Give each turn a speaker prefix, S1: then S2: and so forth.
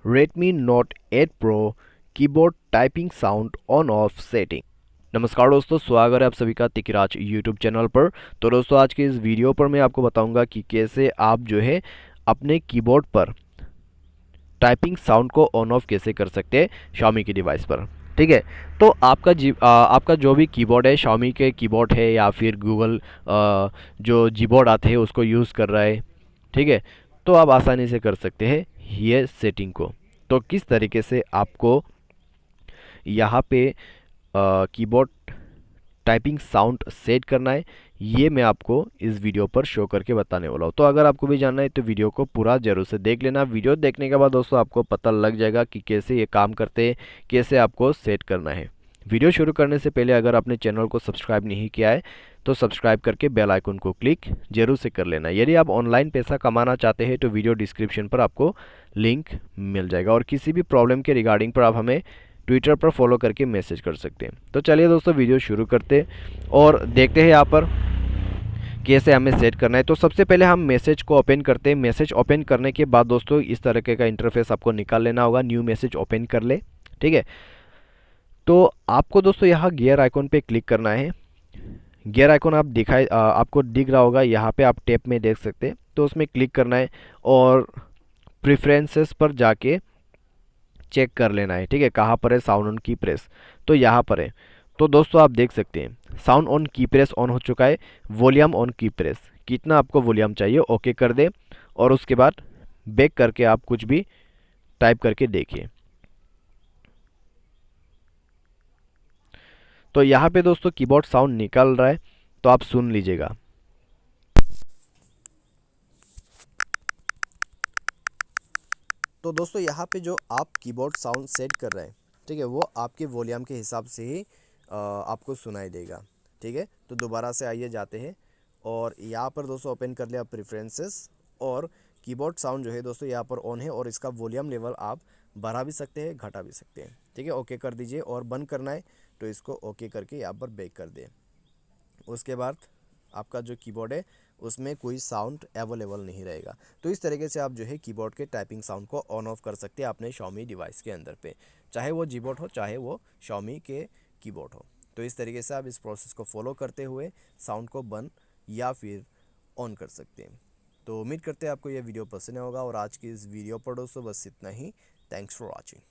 S1: Redmi Note 8 Pro keyboard typing sound on off setting. नमस्कार दोस्तों, स्वागत है आप सभी का तिकराज यूट्यूब चैनल पर। तो दोस्तों, आज के इस वीडियो पर मैं आपको बताऊंगा कि कैसे आप जो है अपने कीबोर्ड पर टाइपिंग साउंड को ऑन ऑफ कैसे कर सकते हैं Xiaomi की डिवाइस पर। ठीक है। तो आपका जो भी कीबोर्ड है, Xiaomi के कीबोर्ड है या फिर गूगल जो जीबोर्ड आते हैं उसको यूज़ कर रहा है। ठीक है। तो आप आसानी से कर सकते हैं ये सेटिंग को। तो किस तरीके से आपको यहाँ पे कीबोर्ड टाइपिंग साउंड सेट करना है, ये मैं आपको इस वीडियो पर शो करके बताने वाला हूँ। तो अगर आपको भी जानना है तो वीडियो को पूरा जरूर से देख लेना। वीडियो देखने के बाद दोस्तों आपको पता लग जाएगा कि कैसे ये काम करते हैं, कैसे आपको सेट करना है। वीडियो शुरू करने से पहले अगर आपने चैनल को सब्सक्राइब नहीं किया है तो सब्सक्राइब करके बेल आइकन को क्लिक जरूर से कर लेना। यदि आप ऑनलाइन पैसा कमाना चाहते हैं तो वीडियो डिस्क्रिप्शन पर आपको लिंक मिल जाएगा, और किसी भी प्रॉब्लम के रिगार्डिंग पर आप हमें ट्विटर पर फॉलो करके मैसेज कर सकते हैं। तो चलिए दोस्तों, वीडियो शुरू करते हैं और देखते हैं यहाँ पर कैसे हमें सेट करना है। तो सबसे पहले हम मैसेज को ओपन करते हैं। मैसेज ओपन करने के बाद दोस्तों इस तरीके का इंटरफेस आपको निकाल लेना होगा। न्यू मैसेज ओपन कर ले। ठीक है। तो आपको दोस्तों यहाँ गियर आइकॉन पे क्लिक करना है। गियर आइकॉन आपको दिख रहा होगा, यहाँ पे आप टैब में देख सकते हैं। तो उसमें क्लिक करना है और प्रिफरेंसेस पर जाके चेक कर लेना है। ठीक है, कहाँ पर है साउंड ऑन की प्रेस, तो यहाँ पर है। तो दोस्तों आप देख सकते हैं साउंड ऑन की प्रेस ऑन हो चुका है। वॉल्यूम ऑन की प्रेस, कितना आपको वॉल्यूम चाहिए ओके कर दे, और उसके बाद बैक करके आप कुछ भी टाइप करके देखिए। तो यहाँ पे दोस्तों कीबोर्ड साउंड निकल रहा है, तो आप सुन लीजिएगा। तो दोस्तों यहाँ पे जो आप कीबोर्ड साउंड सेट कर रहे हैं, ठीक है, वो आपके वॉल्यूम के हिसाब से ही आपको सुनाई देगा। ठीक है। तो दोबारा से आइए जाते हैं और यहाँ पर दोस्तों ओपन कर लिया प्रेफरेंसेस, और कीबोर्ड साउंड जो है दोस्तों यहाँ पर ऑन है, और इसका वॉल्यूम लेवल आप बढ़ा भी सकते हैं, घटा भी सकते हैं। ठीक है, ओके कर दीजिए, और बंद करना है तो इसको ओके करके यहाँ पर बैक कर दें। उसके बाद आपका जो कीबोर्ड है उसमें कोई साउंड अवेलेबल नहीं रहेगा। तो इस तरीके से आप जो है कीबोर्ड के टाइपिंग साउंड को ऑन ऑफ कर सकते हैं अपने Xiaomi डिवाइस के अंदर पे, चाहे वो जीबोर्ड हो चाहे वो Xiaomi के कीबोर्ड हो। तो इस तरीके से आप इस प्रोसेस को फॉलो करते हुए साउंड को बंद या फिर ऑन कर सकते हैं। तो उम्मीद करते हैं आपको यह वीडियो पसंद होगा, और आज की इस वीडियो पर दोस्तों बस इतना ही। Thanks for watching.